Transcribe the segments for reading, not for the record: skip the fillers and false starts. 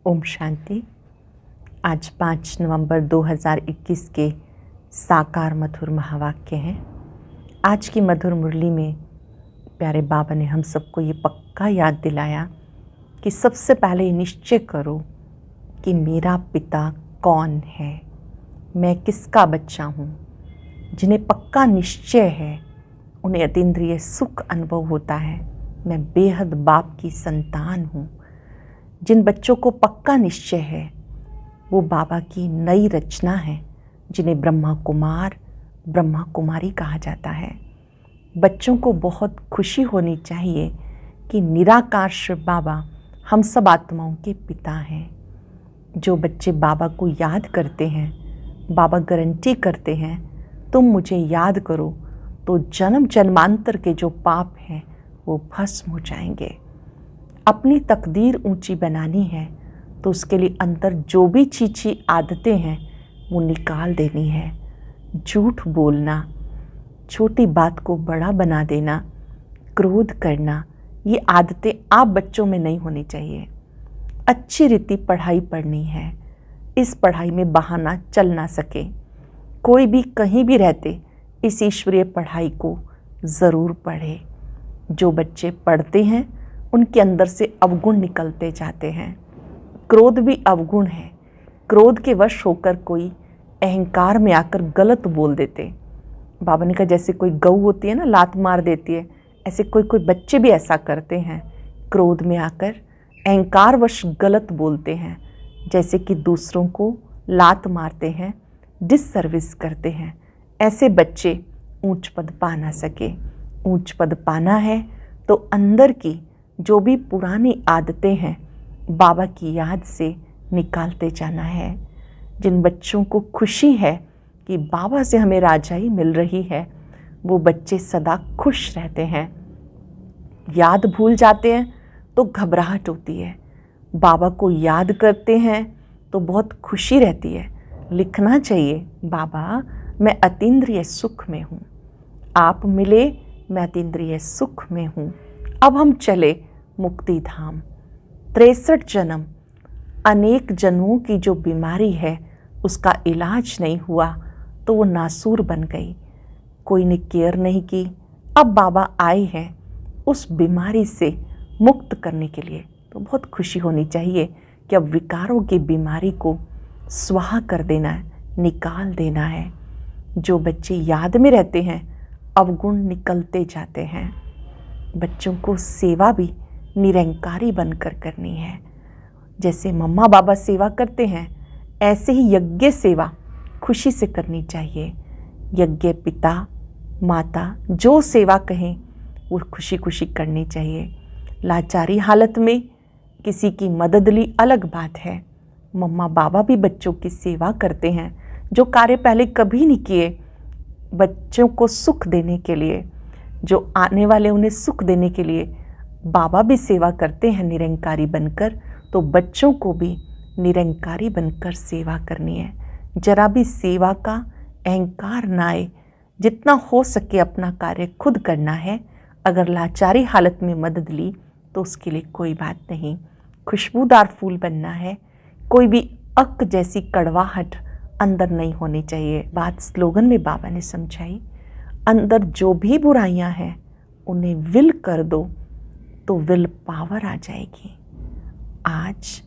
ओम शांति। आज 5 नवंबर 2021 के साकार मधुर महावाक्य हैं। आज की मधुर मुरली में प्यारे बाबा ने हम सबको ये पक्का याद दिलाया कि सबसे पहले निश्चय करो कि मेरा पिता कौन है, मैं किसका बच्चा हूँ। जिन्हें पक्का निश्चय है उन्हें अतीन्द्रिय सुख अनुभव होता है। मैं बेहद बाप की संतान हूँ। जिन बच्चों को पक्का निश्चय है वो बाबा की नई रचना है, जिन्हें ब्रह्मा कुमार ब्रह्मा कुमारी कहा जाता है। बच्चों को बहुत खुशी होनी चाहिए कि निराकार शिव बाबा हम सब आत्माओं के पिता हैं। जो बच्चे बाबा को याद करते हैं, बाबा गारंटी करते हैं तुम मुझे याद करो तो जन्म जन्मांतर के जो पाप हैं वो भस्म हो जाएंगे। अपनी तकदीर ऊंची बनानी है तो उसके लिए अंदर जो भी चीची आदतें हैं वो निकाल देनी है। झूठ बोलना, छोटी बात को बड़ा बना देना, क्रोध करना, ये आदतें आप बच्चों में नहीं होनी चाहिए। अच्छी रीति पढ़ाई पढ़नी है। इस पढ़ाई में बहाना चल ना सके। कोई भी कहीं भी रहते इस ईश्वरीय पढ़ाई को ज़रूर पढ़े। जो बच्चे पढ़ते हैं उनके अंदर से अवगुण निकलते जाते हैं। क्रोध भी अवगुण है। क्रोध के वश होकर कोई अहंकार में आकर गलत बोल देते। बाबा ने कहा जैसे कोई गऊ होती है ना, लात मार देती है, ऐसे कोई कोई बच्चे भी ऐसा करते हैं। क्रोध में आकर अहंकार वश गलत बोलते हैं, जैसे कि दूसरों को लात मारते हैं, डिससर्विस करते हैं। ऐसे बच्चे ऊंच पद पा ना सके। ऊंच पद पाना है तो अंदर की जो भी पुरानी आदतें हैं बाबा की याद से निकालते जाना है। जिन बच्चों को खुशी है कि बाबा से हमें राजाई मिल रही है वो बच्चे सदा खुश रहते हैं। याद भूल जाते हैं तो घबराहट होती है। बाबा को याद करते हैं तो बहुत खुशी रहती है। लिखना चाहिए बाबा मैं अतीन्द्रिय सुख में हूँ, आप मिले मैं अतीन्द्रिय सुख में हूँ। अब हम चले मुक्ति धाम। 63 जन्म, अनेक जन्मों की जो बीमारी है उसका इलाज नहीं हुआ तो वो नासूर बन गई। कोई ने केयर नहीं की। अब बाबा आए हैं उस बीमारी से मुक्त करने के लिए, तो बहुत खुशी होनी चाहिए कि अब विकारों की बीमारी को स्वाहा कर देना है, निकाल देना है। जो बच्चे याद में रहते हैं अवगुण निकलते जाते हैं। बच्चों को सेवा भी निरंकारी बनकर करनी है। जैसे मम्मा बाबा सेवा करते हैं ऐसे ही यज्ञ सेवा खुशी से करनी चाहिए। यज्ञ पिता माता जो सेवा कहें वो खुशी खुशी करनी चाहिए। लाचारी हालत में किसी की मदद ली अलग बात है। मम्मा बाबा भी बच्चों की सेवा करते हैं, जो कार्य पहले कभी नहीं किए, बच्चों को सुख देने के लिए, जो आने वाले उन्हें सुख देने के लिए बाबा भी सेवा करते हैं निरंकारी बनकर। तो बच्चों को भी निरंकारी बनकर सेवा करनी है। जरा भी सेवा का अहंकार ना आए। जितना हो सके अपना कार्य खुद करना है। अगर लाचारी हालत में मदद ली तो उसके लिए कोई बात नहीं। खुशबूदार फूल बनना है। कोई भी अक जैसी कड़वाहट अंदर नहीं होनी चाहिए। बात स्लोगन में बाबा ने समझाई। अंदर जो भी बुराइयां हैं उन्हें विल कर दो तो विल पावर आ जाएगी। आज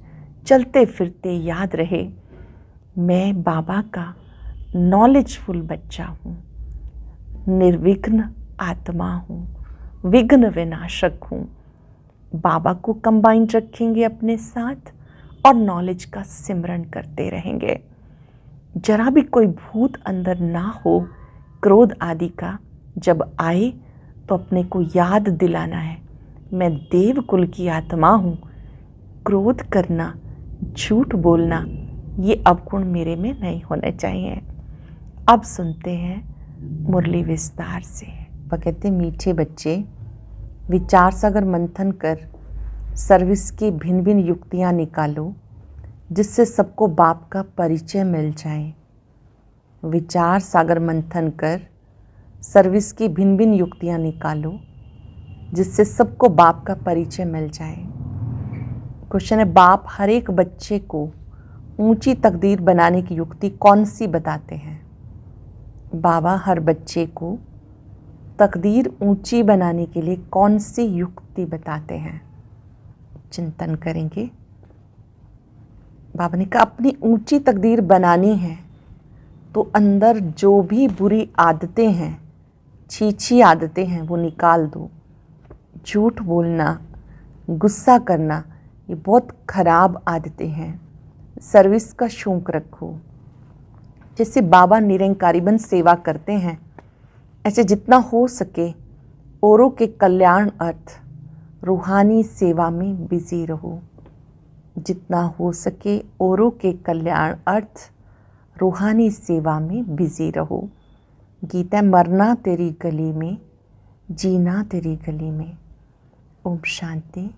चलते फिरते याद रहे मैं बाबा का नॉलेजफुल बच्चा हूँ, निर्विघ्न आत्मा हूँ, विघ्न विनाशक हूँ। बाबा को कंबाइंड रखेंगे अपने साथ और नॉलेज का सिमरन करते रहेंगे। जरा भी कोई भूत अंदर ना हो क्रोध आदि का। जब आए तो अपने को याद दिलाना है मैं देव कुल की आत्मा हूँ। क्रोध करना, झूठ बोलना, ये अवगुण मेरे में नहीं होने चाहिए। अब सुनते हैं मुरली विस्तार से। वह कहते मीठे बच्चे, विचार सागर मंथन कर सर्विस की भिन्न भिन्न युक्तियाँ निकालो जिससे सबको बाप का परिचय मिल जाए। विचार सागर मंथन कर सर्विस की भिन्न भिन्न युक्तियाँ निकालो जिससे सबको बाप का परिचय मिल जाए। क्वेश्चन है, बाप हर एक बच्चे को ऊंची तकदीर बनाने की युक्ति कौन सी बताते हैं? बाबा हर बच्चे को तकदीर ऊंची बनाने के लिए कौन सी युक्ति बताते हैं? चिंतन करेंगे। बाबा ने कहा अपनी ऊंची तकदीर बनानी है तो अंदर जो भी बुरी आदतें हैं, छी आदतें हैं, वो निकाल दो। झूठ बोलना, गुस्सा करना, ये बहुत खराब आदतें हैं। सर्विस का शौक रखो। जैसे बाबा निरंकारीबन सेवा करते हैं, ऐसे जितना हो सके औरों के कल्याण अर्थ रूहानी सेवा में बिजी रहो। जितना हो सके औरों के कल्याण अर्थ रूहानी सेवा में बिजी रहो। गीता, मरना तेरी गली में, जीना तेरी गली में। ओम शांति।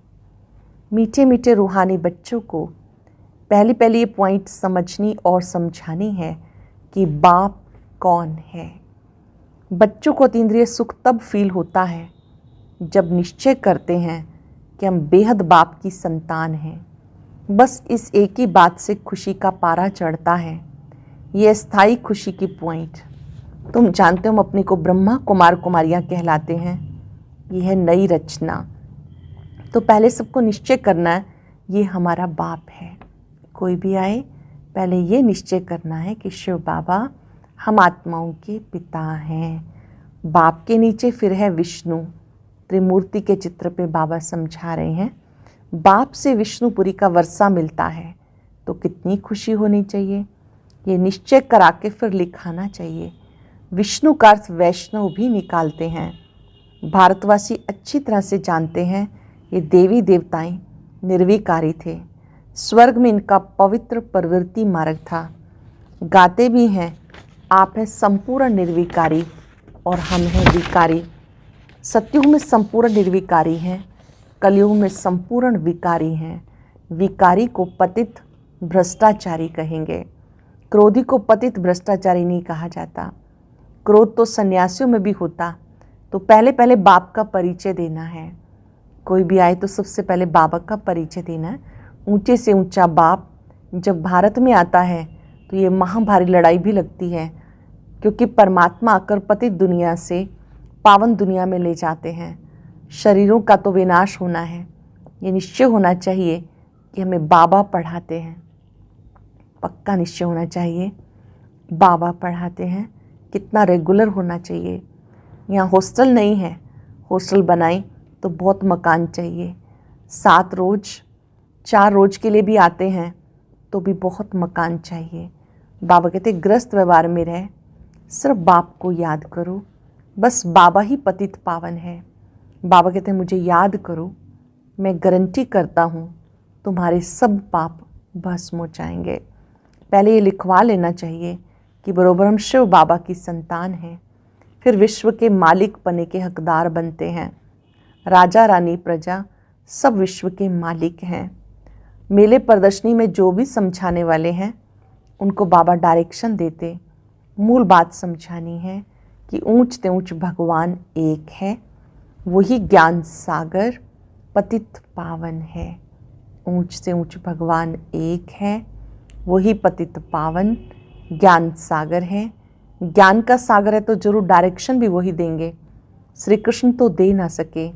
मीठे मीठे रूहानी बच्चों को पहली ये पॉइंट समझनी और समझानी है कि बाप कौन है। बच्चों को अतीन्द्रिय सुख तब फील होता है जब निश्चय करते हैं कि हम बेहद बाप की संतान हैं। बस इस एक ही बात से खुशी का पारा चढ़ता है। ये स्थायी खुशी की पॉइंट। तुम जानते हो हम अपने को ब्रह्मा कुमार कुमारियाँ कहलाते हैं। यह है नई रचना। तो पहले सबको निश्चय करना है ये हमारा बाप है। कोई भी आए पहले ये निश्चय करना है कि शिव बाबा हम आत्माओं के पिता हैं। बाप के नीचे फिर है विष्णु। त्रिमूर्ति के चित्र पे बाबा समझा रहे हैं बाप से विष्णुपुरी का वर्षा मिलता है तो कितनी खुशी होनी चाहिए। ये निश्चय करा के फिर लिखाना चाहिए। विष्णु का अर्थ वैष्णव भी निकालते हैं। भारतवासी अच्छी तरह से जानते हैं ये देवी देवताएं निर्विकारी थे। स्वर्ग में इनका पवित्र प्रवृत्ति मार्ग था। गाते भी हैं, आप हैं संपूर्ण निर्विकारी और हम हैं विकारी। सतयुग में संपूर्ण निर्विकारी हैं, कलयुग में संपूर्ण विकारी हैं। विकारी को पतित भ्रष्टाचारी कहेंगे। क्रोधी को पतित भ्रष्टाचारी नहीं कहा जाता। क्रोध तो सन्यासियों में भी होता। तो पहले बाप का परिचय देना है। कोई भी आए तो सबसे पहले बाबा का परिचय देना है। ऊंचे से ऊंचा बाप जब भारत में आता है तो ये महाभारी लड़ाई भी लगती है, क्योंकि परमात्मा आकर पतित दुनिया से पावन दुनिया में ले जाते हैं। शरीरों का तो विनाश होना है। ये निश्चय होना चाहिए कि हमें बाबा पढ़ाते हैं। पक्का निश्चय होना चाहिए बाबा पढ़ाते हैं। कितना रेगुलर होना चाहिए। यहाँ हॉस्टल नहीं है, हॉस्टल बनाई तो बहुत मकान चाहिए। 7 रोज 4 रोज के लिए भी आते हैं तो भी बहुत मकान चाहिए। बाबा कहते ग्रस्त व्यवहार में रहे, सिर्फ बाप को याद करो। बस बाबा ही पतित पावन है। बाबा कहते हैं मुझे याद करो, मैं गारंटी करता हूँ तुम्हारे सब पाप भस्म हो जाएंगे। पहले ये लिखवा लेना चाहिए कि बरोबर हम शिव बाबा की संतान हैं। फिर विश्व के मालिक पने के हकदार बनते हैं। राजा रानी प्रजा सब विश्व के मालिक हैं। मेले प्रदर्शनी में जो भी समझाने वाले हैं उनको बाबा डायरेक्शन देते। मूल बात समझानी है कि ऊंच से ऊंच भगवान एक है, वही ज्ञान सागर पतित पावन है। ऊंच से ऊंच भगवान एक है, वही पतित पावन ज्ञान सागर है। ज्ञान का सागर है तो जरूर डायरेक्शन भी वही देंगे। श्री कृष्ण तो दे ना सके,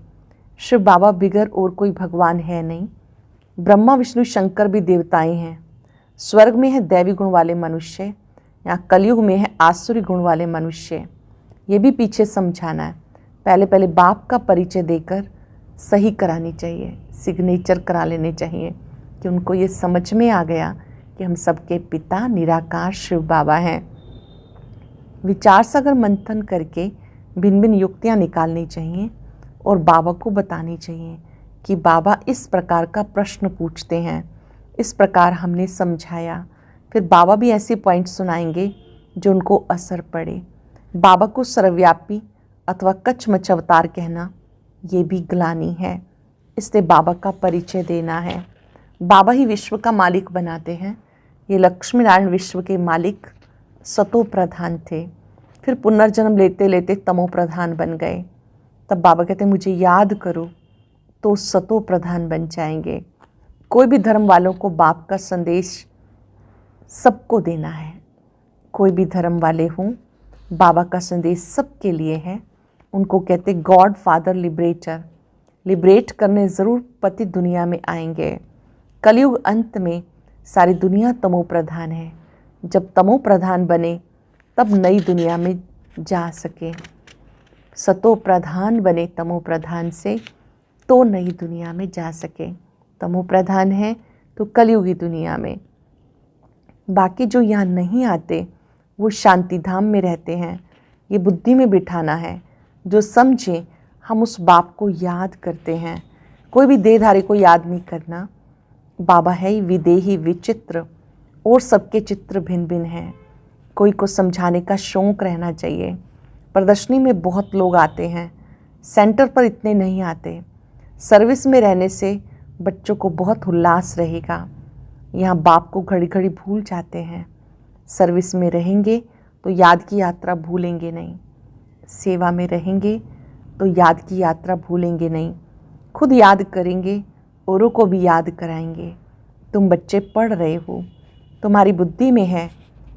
शिव बाबा बिगर और कोई भगवान है नहीं। ब्रह्मा विष्णु शंकर भी देवताएं हैं। स्वर्ग में है दैवी गुण वाले मनुष्य, यहाँ कलयुग में है आसुरी गुण वाले मनुष्य। ये भी पीछे समझाना है। पहले बाप का परिचय देकर सही करानी चाहिए, सिग्नेचर करा लेने चाहिए कि उनको ये समझ में आ गया कि हम सबके पिता निराकार शिव बाबा हैं। विचार सागर मंथन करके भिन्न भिन्न युक्तियाँ निकालनी चाहिए और बाबा को बतानी चाहिए कि बाबा इस प्रकार का प्रश्न पूछते हैं, इस प्रकार हमने समझाया। फिर बाबा भी ऐसे पॉइंट सुनाएंगे जो उनको असर पड़े। बाबा को सर्वव्यापी अथवा कचमच अवतार कहना ये भी ग्लानि है, इसलिए बाबा का परिचय देना है। बाबा ही विश्व का मालिक बनाते हैं। ये लक्ष्मी नारायण विश्व के मालिक सतो प्रधान थे, फिर पुनर्जन्म लेते लेते तमो प्रधान बन गए। तब बाबा कहते मुझे याद करो तो सतो प्रधान बन जाएंगे। कोई भी धर्म वालों को बाप का संदेश सबको देना है। कोई भी धर्म वाले हों, बाबा का संदेश सबके लिए है। उनको कहते गॉड फादर लिबरेटर। लिबरेट करने ज़रूर पति दुनिया में आएंगे। कलयुग अंत में सारी दुनिया तमो प्रधान है। जब तमो प्रधान बने तब नई दुनिया में जा सके। सतो प्रधान बने तमो प्रधान से तो नई दुनिया में जा सके। तमो प्रधान है तो कलयुगी दुनिया में। बाकी जो यहाँ नहीं आते वो शांति धाम में रहते हैं। ये बुद्धि में बिठाना है। जो समझे हम उस बाप को याद करते हैं। कोई भी देहधारी को याद नहीं करना। बाबा है ही विदेही विचित्र और सबके चित्र भिन्न भिन्न हैं। कोई को समझाने का शौक़ रहना चाहिए। प्रदर्शनी में बहुत लोग आते हैं, सेंटर पर इतने नहीं आते। सर्विस में रहने से बच्चों को बहुत उल्लास रहेगा। यहाँ बाप को घड़ी घड़ी भूल जाते हैं। सर्विस में रहेंगे तो याद की यात्रा भूलेंगे नहीं। सेवा में रहेंगे तो याद की यात्रा भूलेंगे नहीं। खुद याद करेंगे, औरों को भी याद कराएंगे। तुम बच्चे पढ़ रहे हो, तुम्हारी बुद्धि में है,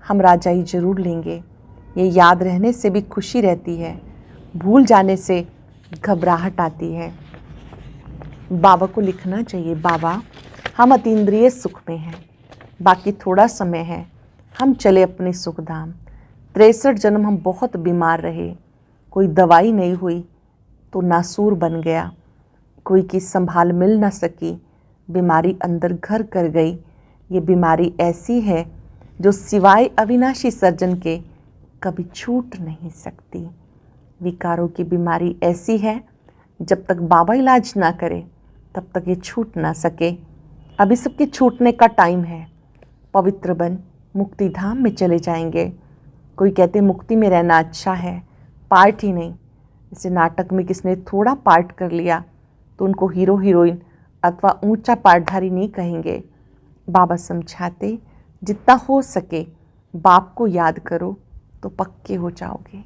हम राजाई जरूर लेंगे। ये याद रहने से भी खुशी रहती है, भूल जाने से घबराहट आती है। बाबा को लिखना चाहिए, बाबा हम अतीन्द्रिय सुख में हैं, बाकी थोड़ा समय है, हम चले अपने सुखधाम। 63 जन्म हम बहुत बीमार रहे, कोई दवाई नहीं हुई तो नासूर बन गया। कोई की संभाल मिल ना सकी, बीमारी अंदर घर कर गई। ये बीमारी ऐसी है जो सिवाय अविनाशी सर्जन के कभी छूट नहीं सकती। विकारों की बीमारी ऐसी है, जब तक बाबा इलाज ना करे तब तक ये छूट ना सके। अभी सबके छूटने का टाइम है। पवित्र बन मुक्ति धाम में चले जाएंगे। कोई कहते मुक्ति में रहना अच्छा है, पार्ट ही नहीं। जैसे नाटक में किसने थोड़ा पार्ट कर लिया तो उनको हीरो हीरोइन अथवा ऊंचा पार्टधारी नहीं कहेंगे। बाबा समझाते जितना हो सके बाप को याद करो तो पक्के हो जाओगे।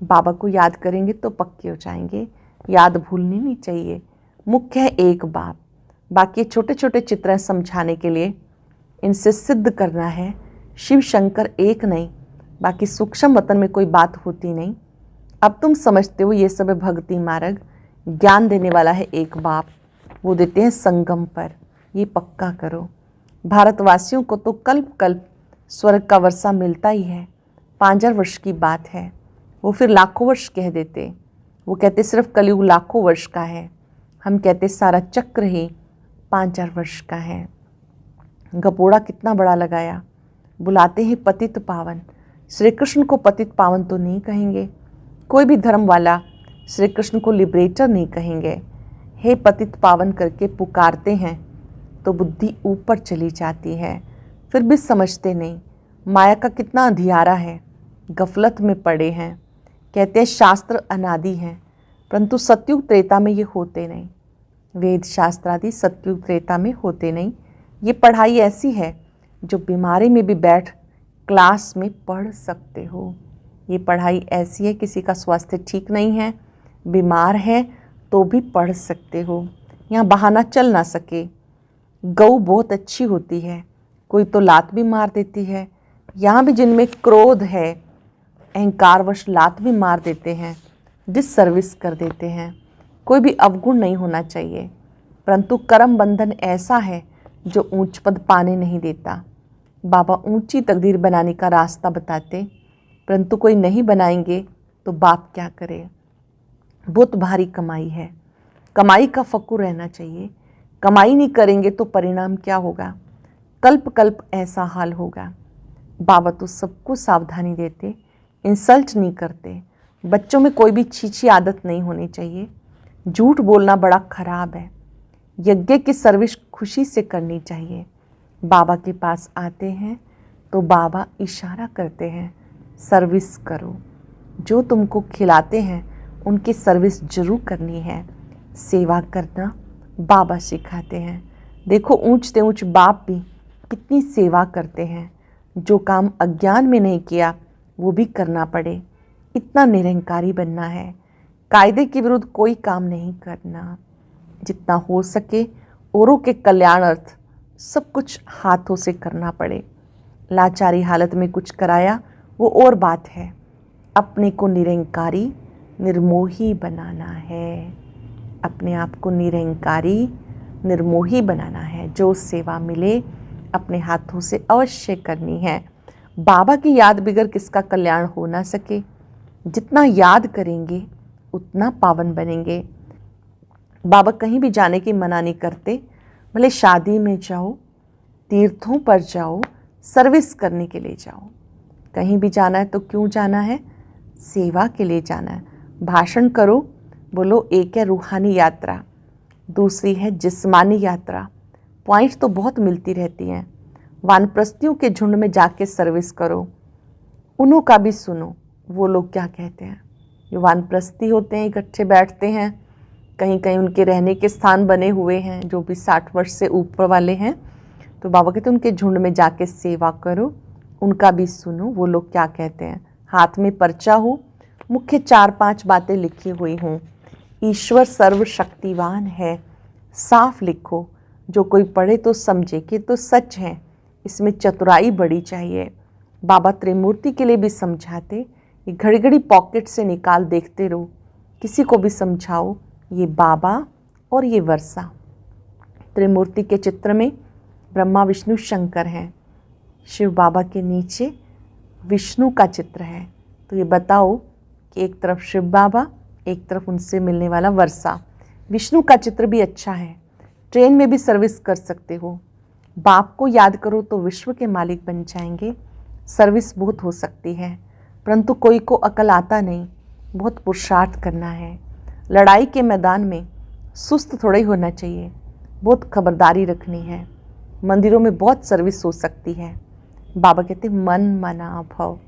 बाबा को याद करेंगे तो पक्के हो जाएंगे। याद भूलनी नहीं चाहिए। मुख्य है एक बाप, बाकी छोटे छोटे चित्र समझाने के लिए इनसे सिद्ध करना है शिव शंकर एक नहीं। बाकी सूक्ष्म वतन में कोई बात होती नहीं। अब तुम समझते हो ये सब भक्ति मार्ग। ज्ञान देने वाला है एक बाप, वो देते हैं संगम पर। ये पक्का करो। भारतवासियों को तो कल्प कल्प स्वर्ग का वर्षा मिलता ही है। 5000 वर्ष की बात है, वो फिर लाखों वर्ष कह देते। वो कहते सिर्फ कलयुग लाखों वर्ष का है, हम कहते सारा चक्र ही 5000 वर्ष का है। गपोड़ा कितना बड़ा लगाया। बुलाते हैं पतित पावन। श्री कृष्ण को पतित पावन तो नहीं कहेंगे। कोई भी धर्म वाला श्री कृष्ण को लिबरेटर नहीं कहेंगे। हे पतित पावन करके पुकारते हैं तो बुद्धि ऊपर चली जाती है। फिर भी समझते नहीं। माया का कितना अंधियारा है, गफलत में पड़े हैं। कहते हैं शास्त्र अनादि हैं, परंतु सतयुग त्रेता में ये होते नहीं। वेद शास्त्र आदि सतयुग त्रेता में होते नहीं। ये पढ़ाई ऐसी है जो बीमारी में भी बैठ क्लास में पढ़ सकते हो। ये पढ़ाई ऐसी है, किसी का स्वास्थ्य ठीक नहीं है, बीमार है तो भी पढ़ सकते हो। यहाँ बहाना चल ना सके। गऊ बहुत अच्छी होती है, कोई तो लात भी मार देती है। यहाँ भी जिनमें क्रोध है, अहंकारवश लात भी मार देते हैं, डिस सर्विस कर देते हैं। कोई भी अवगुण नहीं होना चाहिए, परंतु कर्म बंधन ऐसा है जो ऊंच पद पाने नहीं देता। बाबा ऊंची तकदीर बनाने का रास्ता बताते, परंतु कोई नहीं बनाएंगे तो बाप क्या करे। बहुत भारी कमाई है, कमाई का फक्र रहना चाहिए। कमाई नहीं करेंगे तो परिणाम क्या होगा। कल्प कल्प ऐसा हाल होगा। बाबा तो सबको सावधानी देते, इंसल्ट नहीं करते। बच्चों में कोई भी छीछी आदत नहीं होनी चाहिए। झूठ बोलना बड़ा खराब है। यज्ञ की सर्विस खुशी से करनी चाहिए। बाबा के पास आते हैं तो बाबा इशारा करते हैं, सर्विस करो। जो तुमको खिलाते हैं उनकी सर्विस जरूर करनी है। सेवा करना बाबा सिखाते हैं। देखो ऊंच से ऊंच बाप भी कितनी सेवा करते हैं। जो काम अज्ञान में नहीं किया वो भी करना पड़े, इतना निरंकारी बनना है। कायदे के विरुद्ध कोई काम नहीं करना। जितना हो सके औरों के कल्याणार्थ सब कुछ हाथों से करना पड़े। लाचारी हालत में कुछ कराया वो और बात है। अपने को निरंकारी निर्मोही बनाना है। अपने आप को निरंकारी निर्मोही बनाना है। जो सेवा मिले अपने हाथों से अवश्य करनी है। बाबा की याद बगैर किसका कल्याण हो ना सके। जितना याद करेंगे उतना पावन बनेंगे। बाबा कहीं भी जाने की मना नहीं करते। भले शादी में जाओ, तीर्थों पर जाओ, सर्विस करने के लिए जाओ। कहीं भी जाना है तो क्यों जाना है? सेवा के लिए जाना है। भाषण करो, बोलो एक है रूहानी यात्रा, दूसरी है जिस्मानी यात्रा। पॉइंट तो बहुत मिलती रहती हैं। वानप्रस्थियों के झुंड में जाके सर्विस करो, उन्हों का भी सुनो वो लोग क्या कहते हैं। जो वानप्रस्थी होते हैं इकट्ठे बैठते हैं, कहीं कहीं उनके रहने के स्थान बने हुए हैं, जो भी 60 वर्ष से ऊपर वाले हैं। तो बाबा कहते हैं उनके झुंड में जाके सेवा करो, उनका भी सुनो वो लोग क्या कहते हैं। हाथ में पर्चा हो, मुख्य 4-5 बातें लिखी हुई हों। ईश्वर सर्वशक्तिवान है, साफ लिखो। जो कोई पढ़े तो समझे कि तो सच है। इसमें चतुराई बड़ी चाहिए। बाबा त्रिमूर्ति के लिए भी समझाते, ये घड़ी घड़ी पॉकेट से निकाल देखते रहो। किसी को भी समझाओ ये बाबा और ये वर्षा। त्रिमूर्ति के चित्र में ब्रह्मा विष्णु शंकर हैं। शिव बाबा के नीचे विष्णु का चित्र है। तो ये बताओ कि एक तरफ शिव बाबा, एक तरफ उनसे मिलने वाला वर्षा। विष्णु का चित्र भी अच्छा है। ट्रेन में भी सर्विस कर सकते हो। बाप को याद करो तो विश्व के मालिक बन जाएंगे। सर्विस बहुत हो सकती है, परंतु कोई को अकल आता नहीं। बहुत पुरुषार्थ करना है। लड़ाई के मैदान में सुस्त थोड़ा ही होना चाहिए, बहुत खबरदारी रखनी है। मंदिरों में बहुत सर्विस हो सकती है। बाबा कहते मन मना भव।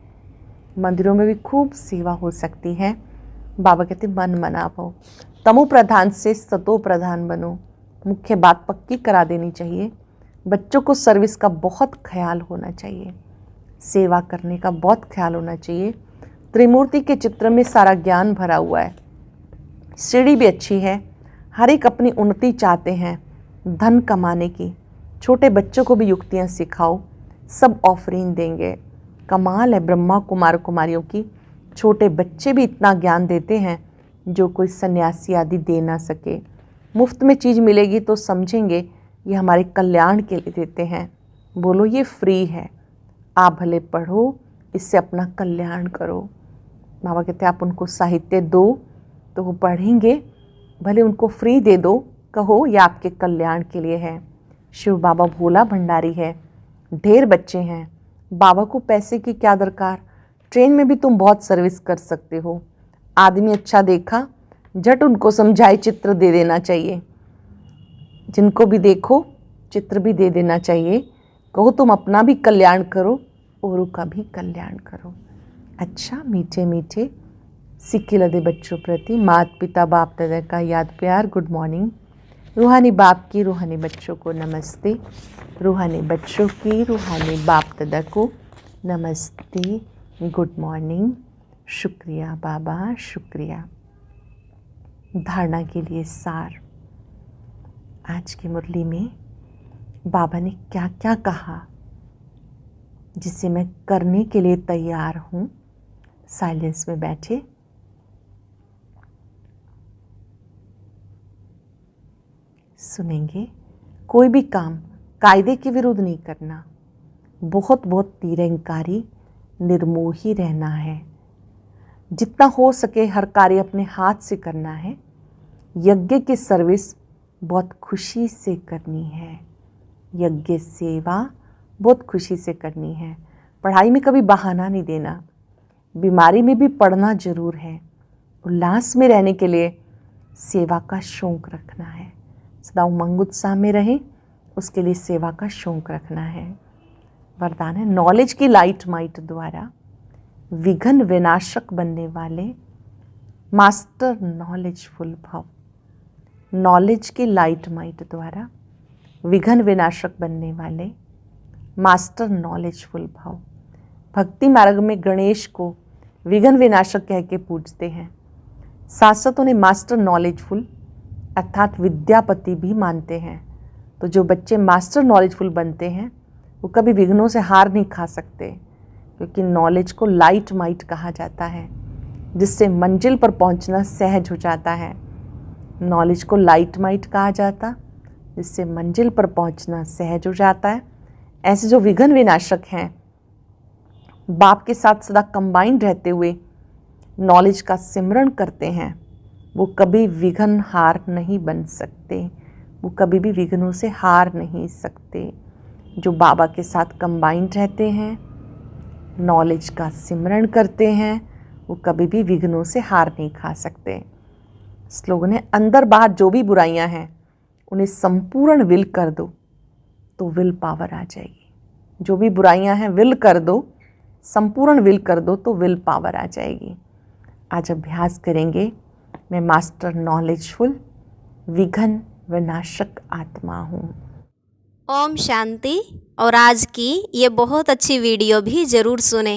मंदिरों में भी खूब सेवा हो सकती है। बाबा कहते मन मना भव। तमो प्रधान से सतो प्रधान बनो। मुख्य बात पक्की करा देनी चाहिए। बच्चों को सर्विस का बहुत ख्याल होना चाहिए, सेवा करने का बहुत ख्याल होना चाहिए। त्रिमूर्ति के चित्र में सारा ज्ञान भरा हुआ है। सीढ़ी भी अच्छी है। हर एक अपनी उन्नति चाहते हैं, धन कमाने की। छोटे बच्चों को भी युक्तियाँ सिखाओ, सब ऑफरिंग देंगे। कमाल है ब्रह्मा कुमार कुमारियों की। छोटे बच्चे भी इतना ज्ञान देते हैं जो कोई सन्यासी आदि दे ना सके। मुफ्त में चीज़ मिलेगी तो समझेंगे ये हमारे कल्याण के लिए देते हैं। बोलो ये फ्री है, आप भले पढ़ो, इससे अपना कल्याण करो। बाबा कहते हैं आप उनको साहित्य दो तो वो पढ़ेंगे, भले उनको फ्री दे दो, कहो ये आपके कल्याण के लिए है। शिव बाबा भोला भंडारी है। ढेर बच्चे हैं, बाबा को पैसे की क्या दरकार। ट्रेन में भी तुम बहुत सर्विस कर सकते हो। आदमी अच्छा देखा, झट उनको समझाए चित्र दे देना चाहिए। जिनको भी देखो चित्र भी दे देना चाहिए। कहो तुम अपना भी कल्याण करो, औरों का भी कल्याण करो। अच्छा मीठे मीठे सिक्के लदे बच्चों प्रति माता पिता बाप दादा का याद प्यार गुड मॉर्निंग। रूहानी बाप की रूहानी बच्चों को नमस्ते। रूहानी बच्चों की रूहानी बाप दादा को नमस्ते, गुड मॉर्निंग। शुक्रिया बाबा, शुक्रिया। धारणा के लिए सार। आज की मुरली में बाबा ने क्या क्या कहा जिसे मैं करने के लिए तैयार हूँ। साइलेंस में बैठे सुनेंगे। कोई भी काम कायदे के विरुद्ध नहीं करना। बहुत बहुत निरंकारी निर्मोही रहना है। जितना हो सके हर कार्य अपने हाथ से करना है। यज्ञ की सर्विस बहुत खुशी से करनी है। यज्ञ सेवा बहुत खुशी से करनी है। पढ़ाई में कभी बहाना नहीं देना। बीमारी में भी पढ़ना जरूर है। उल्लास में रहने के लिए सेवा का शौक रखना है। सदा उमंग उत्साह में रहे, उसके लिए सेवा का शौक रखना है। वरदान है नॉलेज की लाइट माइट द्वारा विघ्न विनाशक बनने वाले मास्टर नॉलेजफुल भव। नॉलेज की लाइट माइट द्वारा विघ्न विनाशक बनने वाले मास्टर नॉलेजफुल भव। भक्ति मार्ग में गणेश को विघ्न विनाशक कह के पूजते हैं। साथ साथ उन्हें मास्टर नॉलेजफुल अर्थात विद्यापति भी मानते हैं। तो जो बच्चे मास्टर नॉलेजफुल बनते हैं वो कभी विघ्नों से हार नहीं खा सकते, क्योंकि नॉलेज को लाइट माइट कहा जाता है, जिससे मंजिल पर पहुंचना सहज हो जाता है। नॉलेज को लाइट माइट कहा जाता, जिससे मंजिल पर पहुंचना सहज हो जाता है। ऐसे जो विघ्न विनाशक हैं, बाप के साथ सदा कंबाइंड रहते हुए नॉलेज का सिमरन करते हैं, वो कभी विघ्न हार नहीं बन सकते, वो कभी भी विघ्नों से हार नहीं सकते। जो बाबा के साथ कंबाइंड रहते हैं, नॉलेज का सिमरन करते हैं, वो कभी भी विघ्नों से हार नहीं खा सकते। स्लोगन है, अंदर बाहर जो भी बुराइयां हैं उन्हें संपूर्ण विल कर दो तो विल पावर आ जाएगी। जो भी बुराइयां हैं विल कर दो, संपूर्ण विल कर दो तो विल पावर आ जाएगी। आज अभ्यास करेंगे, मैं मास्टर नॉलेजफुल विघ्न विनाशक आत्मा हूँ। ओम शांति। और आज की ये बहुत अच्छी वीडियो भी ज़रूर सुने।